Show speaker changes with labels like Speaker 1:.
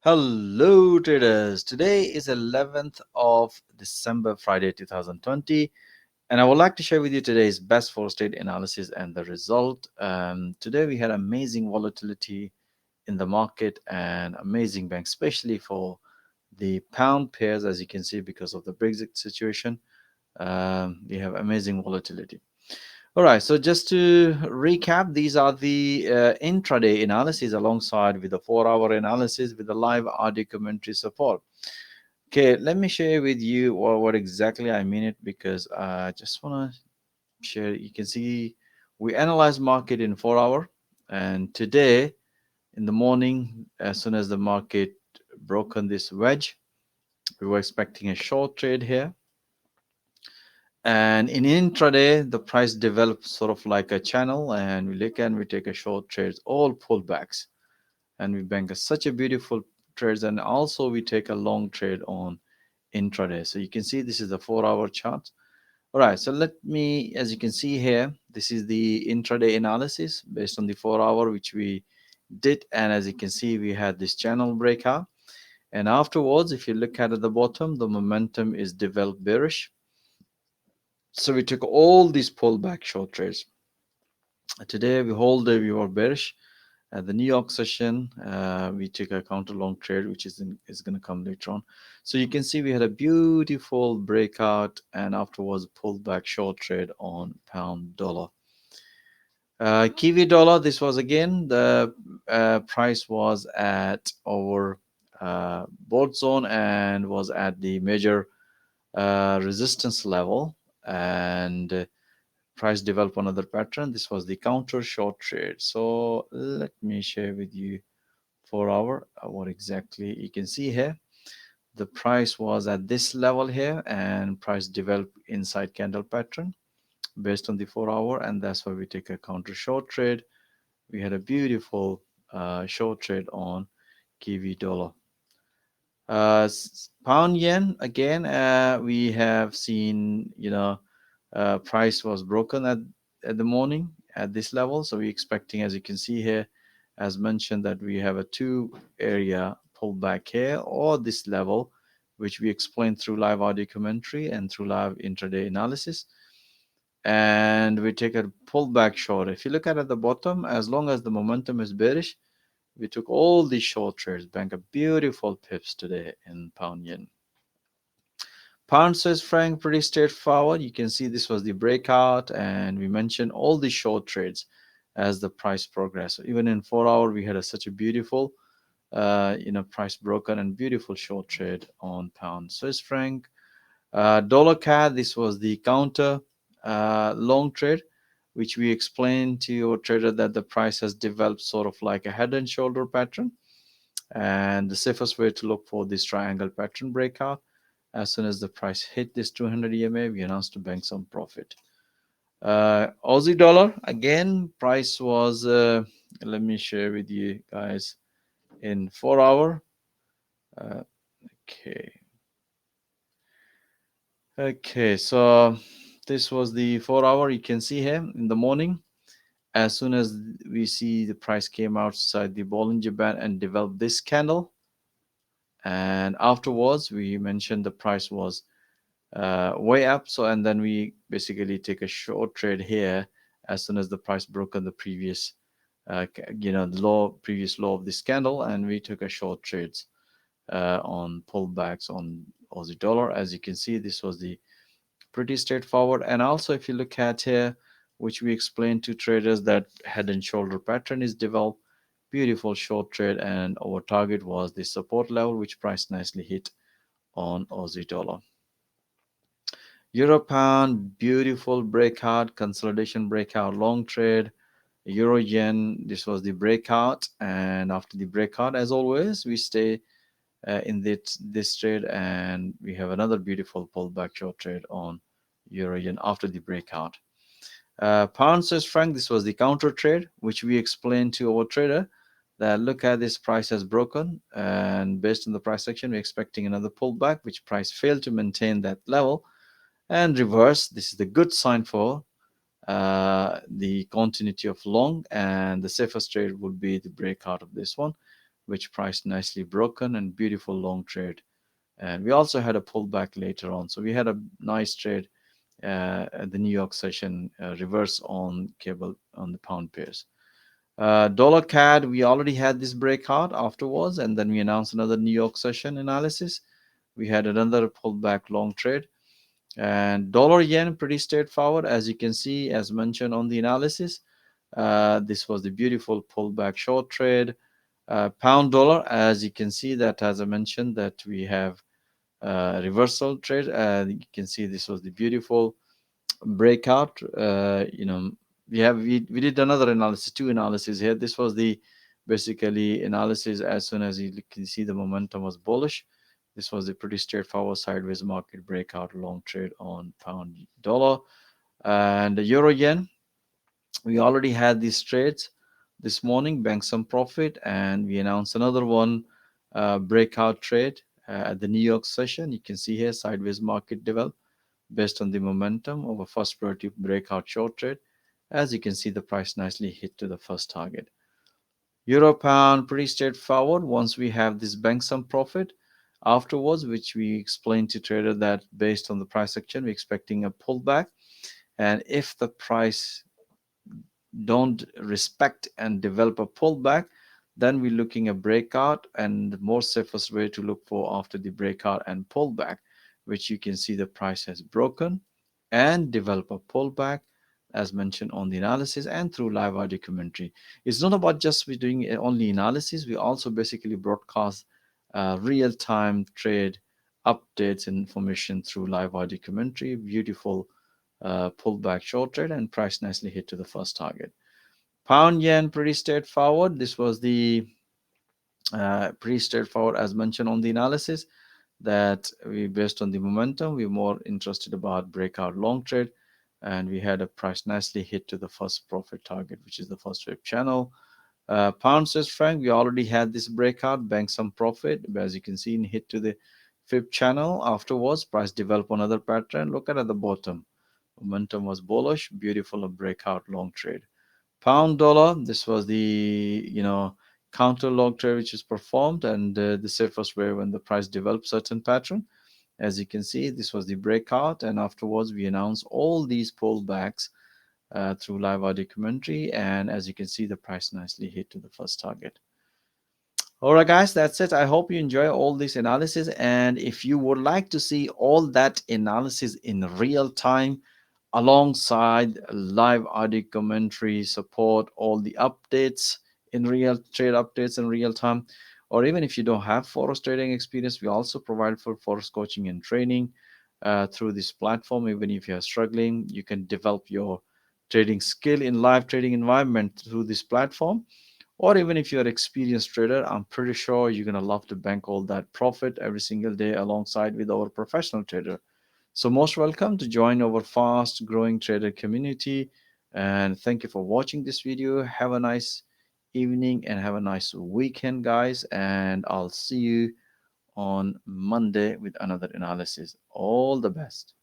Speaker 1: Hello traders. Today is 11th of December, Friday 2020, and I would like to share with you today's best forex trade analysis and the result. Today we had amazing volatility in the market and amazing bank, especially for the pound pairs, as you can see, because of the Brexit situation. We have amazing volatility. All right, so just to recap, these are the intraday analysis alongside with the 4 hour analysis with the live audio commentary support. Okay, let me share with you what exactly I mean it because I just want to share. You can see we analyze market in 4 hour, and today in the morning, as soon as the market broken this wedge, we were expecting a short trade here. And in intraday, the price develops sort of like a channel, and we look and we take a short trades, all pullbacks, and we bank such a beautiful trades, and also we take a long trade on intraday. So you can see this is the 4 hour chart. All right, so let me, as you can see here, this is the intraday analysis based on the 4 hour which we did, and as you can see, we had this channel breakout, and afterwards, if you look at the bottom, the momentum is developed bearish. So we took all these pullback short trades. Today we were bearish. At the New York session, we took a counter long trade, which is going to come later on. So you can see we had a beautiful breakout and afterwards pulled back short trade on pound dollar. Kiwi dollar, this was again the price was at our board zone and was at the major resistance level, and price develop another pattern. This was the counter short trade. So let me share with you 4 hour what exactly you can see here. The price was at this level here, and price developed inside candle pattern based on the 4 hour, and that's why we take a counter short trade. We had a beautiful short trade on Kiwi dollar. Pound yen again, we have seen, price was broken at the morning at this level. So we're expecting, as you can see here, as mentioned, that we have a two area pullback here or this level, which we explained through live audio commentary and through live intraday analysis. And we take a pullback short. If you look at the bottom, as long as the momentum is bearish, we took all these short trades, bank a beautiful pips today in pound yen. Pound Swiss franc, pretty straightforward. You can see this was the breakout, and we mentioned all the short trades as the price progressed. So even in 4 hour, we had such a beautiful, price broken and beautiful short trade on pound Swiss franc. Dollar CAD, this was the counter long trade, which we explained to your trader that the price has developed sort of like a head and shoulder pattern. And the safest way to look for this triangle pattern breakout, as soon as the price hit this 200 EMA, we announced to bank some profit. Aussie dollar, again, price was, let me share with you guys in 4 hour. Uh, okay. Okay, so this was the 4 hour. You can see here in the morning, as soon as we see the price came outside the Bollinger Band and developed this candle, and afterwards we mentioned the price was way up. So and then we basically take a short trade here as soon as the price broke on the previous the previous low of this candle, and we took a short trades on pullbacks on Aussie dollar. As you can see, this was the pretty straightforward. And also if you look at here, which we explained to traders, that head and shoulder pattern is developed, beautiful short trade, and our target was the support level, which price nicely hit on Aussie dollar. Euro pound, beautiful breakout, consolidation breakout, long trade. Euro yen, this was the breakout, and after the breakout, as always, we stay in this trade, and we have another beautiful pullback short trade on Euro yen after the breakout. Pound Swiss franc, this was the counter trade, which we explained to our trader that look at this price has broken, and based on the price action, we're expecting another pullback, which price failed to maintain that level and reverse. This is the good sign for the continuity of long, and the safest trade would be the breakout of this one, which priced nicely broken and beautiful long trade. And we also had a pullback later on. So we had a nice trade at the New York session, reverse on cable on the pound pairs. Dollar CAD, we already had this breakout afterwards, and then we announced another New York session analysis. We had another pullback long trade. And dollar yen, pretty straightforward, as you can see, as mentioned on the analysis. This was the beautiful pullback short trade. Pound dollar, as you can see, that as I mentioned, that we have reversal trade. You can see this was the beautiful breakout. We did another analysis, two analyses here. This was the basically analysis as soon as you can see the momentum was bullish. This was a pretty straightforward sideways market breakout long trade on pound dollar. And the euro yen, we already had these trades this morning, banked some profit, and we announced another one breakout trade at the New York session. You can see here sideways market develop based on the momentum of a first priority breakout short trade. As you can see, the price nicely hit to the first target. Euro pound, pretty straightforward. Once we have this bank some profit afterwards, which we explained to trader that based on the price action, we're expecting a pullback. And if the price don't respect and develop a pullback, then we're looking at breakout, and the more safest way to look for after the breakout and pullback, which you can see the price has broken and develop a pullback as mentioned on the analysis and through live audio commentary. It's not about just we doing only analysis, we also basically broadcast real-time trade updates and information through live audio commentary. Beautiful pullback short trade and price nicely hit to the first target. Pound yen, pretty straightforward. This was the pretty straightforward as mentioned on the analysis that we based on the momentum, we're more interested about breakout long trade, and we had a price nicely hit to the first profit target, which is the first wave channel. Pound Swiss franc, we already had this breakout, banked some profit, but as you can see, hit to the fifth channel afterwards. Price developed another pattern. Look at the bottom, momentum was bullish, beautiful breakout long trade. Pound dollar, this was the counter long trade which is performed, and the safest way when the price develops certain pattern. As you can see, this was the breakout, and afterwards we announced all these pullbacks through live audio commentary, and as you can see, the price nicely hit to the first target. All right, guys, that's it. I hope you enjoy all this analysis, and if you would like to see all that analysis in real time alongside live audio commentary, support all the updates in real trade updates in real time, or even if you don't have forex trading experience, we also provide for forex coaching and training through this platform. Even if you're struggling, you can develop your trading skill in live trading environment through this platform. Or even if you're an experienced trader, I'm pretty sure you're going to love to bank all that profit every single day alongside with our professional trader. So most welcome to join our fast growing trader community, and thank you for watching this video. Have a nice evening and have a nice weekend, guys, and I'll see you on Monday with another analysis. All the best.